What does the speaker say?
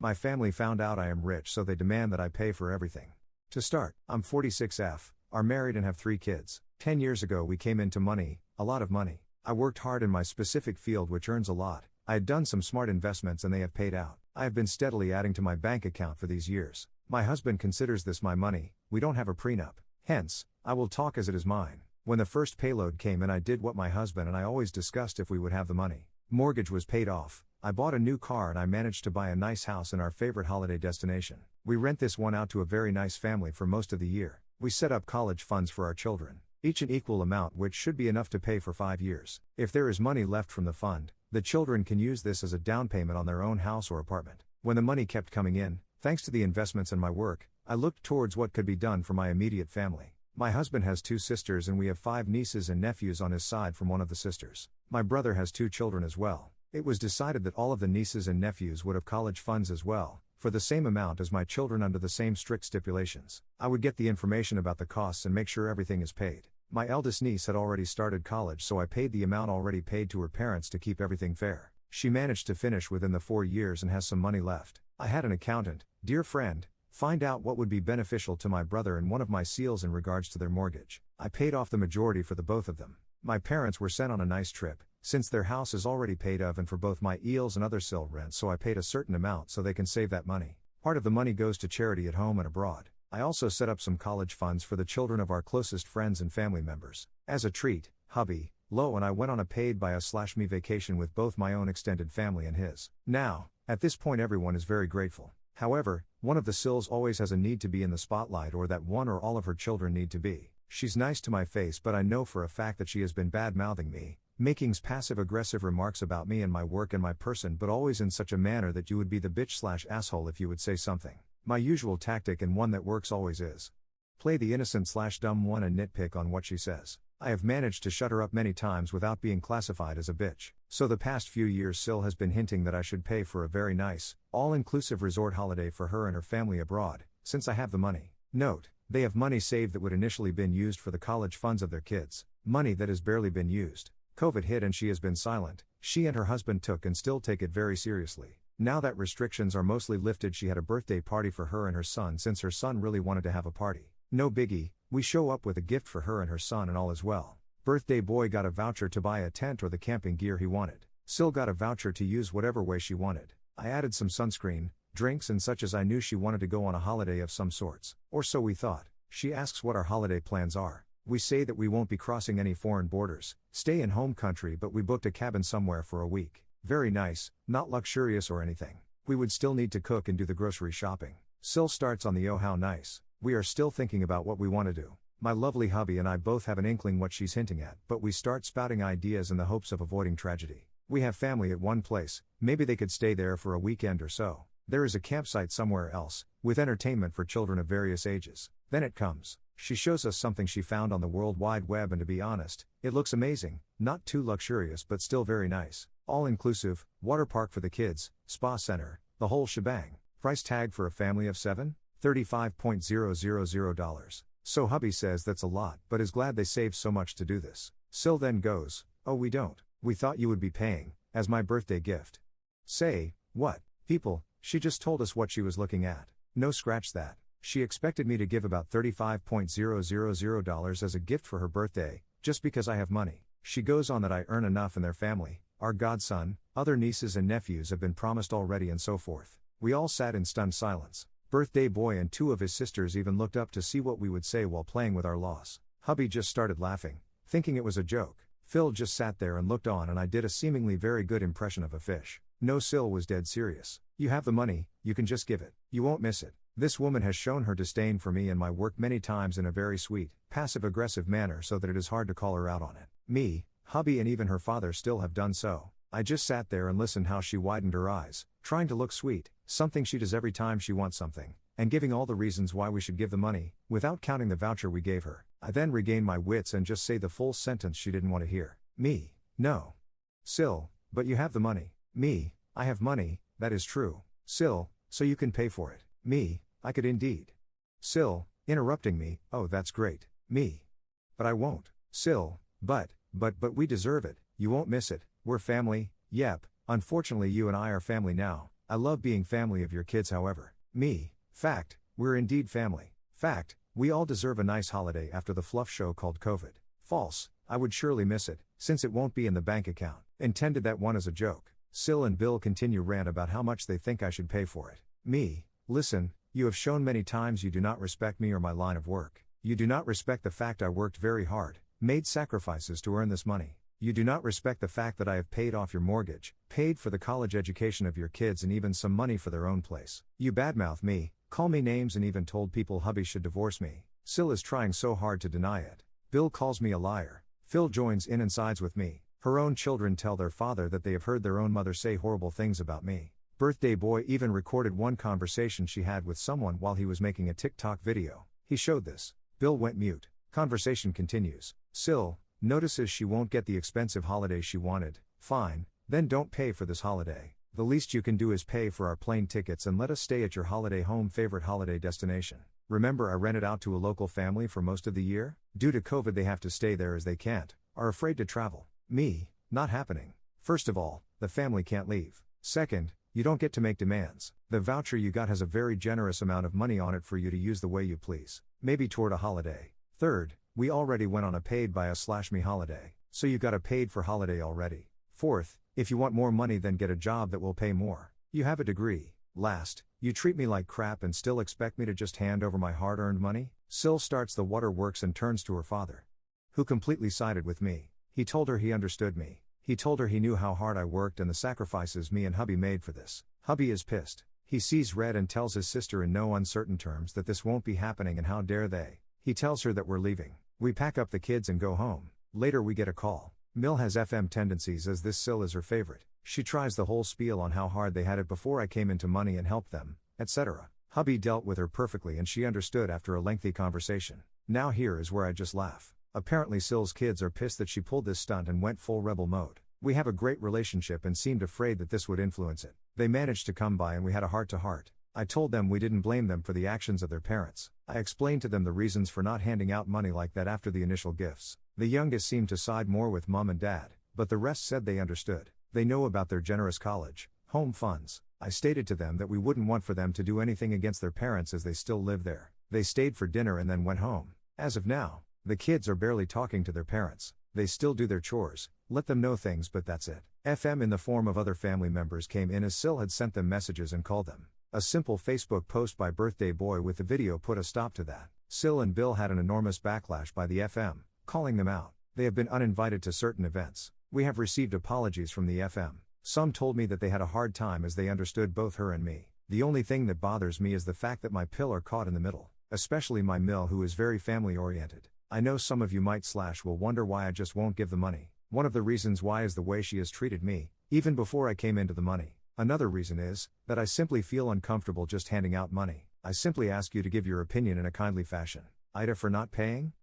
My family found out I am rich, so they demand that I pay for everything. To start, I'm 46F, are married and have 3 kids. 10 years ago we came into money, a lot of money. I worked hard in my specific field which earns a lot. I had done some smart investments and they have paid out. I have been steadily adding to my bank account for these years. My husband considers this my money, we don't have a prenup. Hence, I will talk as it is mine. When the first payload came in I did what my husband and I always discussed if we would have the money. Mortgage was paid off. I bought a new car and I managed to buy a nice house in our favorite holiday destination. We rent this one out to a very nice family for most of the year. We set up college funds for our children, each an equal amount which should be enough to pay for 5 years. If there is money left from the fund, the children can use this as a down payment on their own house or apartment. When the money kept coming in, thanks to the investments and my work, I looked towards what could be done for my immediate family. My husband has 2 sisters and we have 5 nieces and nephews on his side from one of the sisters. My brother has 2 children as well. It was decided that all of the nieces and nephews would have college funds as well, for the same amount as my children under the same strict stipulations. I would get the information about the costs and make sure everything is paid. My eldest niece had already started college, so I paid the amount already paid to her parents to keep everything fair. She managed to finish within the 4 years and has some money left. I had an accountant, dear friend, find out what would be beneficial to my brother and one of my seals in regards to their mortgage. I paid off the majority for the both of them. My parents were sent on a nice trip, since their house is already paid off, and for both my eels and other seal rent, so I paid a certain amount so they can save that money. Part of the money goes to charity at home and abroad. I also set up some college funds for the children of our closest friends and family members. As a treat, hubby, Lo and I went on a paid by us/me vacation with both my own extended family and his. Now, at this point everyone is very grateful. However, one of the Sills always has a need to be in the spotlight, or that one or all of her children need to be. She's nice to my face, but I know for a fact that she has been bad-mouthing me, making passive-aggressive remarks about me and my work and my person, but always in such a manner that you would be the bitch/asshole if you would say something. My usual tactic, and one that works always, is play the innocent/dumb one and nitpick on what she says. I have managed to shut her up many times without being classified as a bitch. So the past few years Sil has been hinting that I should pay for a very nice, all-inclusive resort holiday for her and her family abroad, since I have the money. Note, they have money saved that would initially been used for the college funds of their kids, money that has barely been used. COVID hit and she has been silent. She and her husband took and still take it very seriously. Now that restrictions are mostly lifted, she had a birthday party for her and her son, since her son really wanted to have a party. No biggie, we show up with a gift for her and her son and all is well. Birthday boy got a voucher to buy a tent or the camping gear he wanted. Sil got a voucher to use whatever way she wanted. I added some sunscreen, drinks and such, as I knew she wanted to go on a holiday of some sorts. Or so we thought. She asks what our holiday plans are. We say that we won't be crossing any foreign borders, stay in home country, but we booked a cabin somewhere for a week. Very nice, not luxurious or anything. We would still need to cook and do the grocery shopping. Sil starts on the "oh how nice." We are still thinking about what we want to do. My lovely hubby and I both have an inkling what she's hinting at, but we start spouting ideas in the hopes of avoiding tragedy. We have family at one place, maybe they could stay there for a weekend or so. There is a campsite somewhere else, with entertainment for children of various ages. Then it comes. She shows us something she found on the World Wide Web, and to be honest, it looks amazing, not too luxurious but still very nice. All inclusive, water park for the kids, spa center, the whole shebang. Price tag for a family of 7? $35,000. So hubby says that's a lot, but is glad they saved so much to do this. Sil then goes, "Oh, we don't. We thought you would be paying, as my birthday gift." Say, what? People, she just told us what she was looking at. No, scratch that. She expected me to give about $35,000 as a gift for her birthday, just because I have money. She goes on that I earn enough and their family, our godson, other nieces and nephews have been promised already and so forth. We all sat in stunned silence. Birthday boy and 2 of his sisters even looked up to see what we would say while playing with our loss. Hubby just started laughing, thinking it was a joke. Phil just sat there and looked on, and I did a seemingly very good impression of a fish. No, Sil was dead serious. You have the money, you can just give it. You won't miss it. This woman has shown her disdain for me and my work many times in a very sweet, passive-aggressive manner, so that it is hard to call her out on it. Me, hubby and even her father still have done so. I just sat there and listened how she widened her eyes, trying to look sweet, something she does every time she wants something, and giving all the reasons why we should give the money, without counting the voucher we gave her. I then regained my wits and just say the full sentence she didn't want to hear. Me, no. Sil, but you have the money. Me, I have money, that is true. Sil, so you can pay for it. Me, I could indeed. Sil, interrupting me, oh that's great. Me. But I won't. Sil, but we deserve it, you won't miss it, we're family, yep, unfortunately you and I are family now, I love being family of your kids, however. Me. Fact, we're indeed family. Fact, we all deserve a nice holiday after the fluff show called COVID. False, I would surely miss it, since it won't be in the bank account. Intended that one as a joke. Sil and Bill continue rant about how much they think I should pay for it. Me. Listen, you have shown many times you do not respect me or my line of work. You do not respect the fact I worked very hard, made sacrifices to earn this money. You do not respect the fact that I have paid off your mortgage, paid for the college education of your kids and even some money for their own place. You badmouth me, call me names and even told people hubby should divorce me. Sil is trying so hard to deny it. Bill calls me a liar. Phil joins in and sides with me. Her own children tell their father that they have heard their own mother say horrible things about me. Birthday boy even recorded one conversation she had with someone while he was making a TikTok video. He showed this. Bill went mute. Conversation continues. Sil notices she won't get the expensive holiday she wanted. Fine, then don't pay for this holiday. The least you can do is pay for our plane tickets and let us stay at your holiday home favorite holiday destination. Remember I rented out to a local family for most of the year? Due to COVID they have to stay there as they can't, are afraid to travel. Me, not happening. First of all, the family can't leave. Second, you don't get to make demands. The voucher you got has a very generous amount of money on it for you to use the way you please. Maybe toward a holiday. Third, we already went on a paid by us/me holiday. So you got a paid for holiday already. Fourth, if you want more money then get a job that will pay more. You have a degree. Last, you treat me like crap and still expect me to just hand over my hard-earned money? Sil starts the waterworks and turns to her father, who completely sided with me. He told her he understood me. He told her he knew how hard I worked and the sacrifices me and hubby made for this. Hubby is pissed. He sees red and tells his sister in no uncertain terms that this won't be happening and how dare they. He tells her that we're leaving. We pack up the kids and go home. Later we get a call. Mill has FM tendencies as this Sil is her favorite. She tries the whole spiel on how hard they had it before I came into money and helped them, etc. Hubby dealt with her perfectly and she understood after a lengthy conversation. Now here is where I just laugh. Apparently Sil's kids are pissed that she pulled this stunt and went full rebel mode. We have a great relationship and seemed afraid that this would influence it. They managed to come by and we had a heart-to-heart. I told them we didn't blame them for the actions of their parents. I explained to them the reasons for not handing out money like that after the initial gifts. The youngest seemed to side more with mom and dad, but the rest said they understood. They know about their generous college, home funds. I stated to them that we wouldn't want for them to do anything against their parents as they still live there. They stayed for dinner and then went home. As of now, the kids are barely talking to their parents. They still do their chores, let them know things but that's it. FM in the form of other family members came in as Sil had sent them messages and called them. A simple Facebook post by Birthday Boy with the video put a stop to that. Sil and Bill had an enormous backlash by the FM, calling them out. They have been uninvited to certain events. We have received apologies from the FM. Some told me that they had a hard time as they understood both her and me. The only thing that bothers me is the fact that my pill are caught in the middle, especially my mill who is very family oriented. I know some of you will wonder why I just won't give the money. One of the reasons why is the way she has treated me, even before I came into the money. Another reason is, that I simply feel uncomfortable just handing out money. I simply ask you to give your opinion in a kindly fashion. Ida for not paying?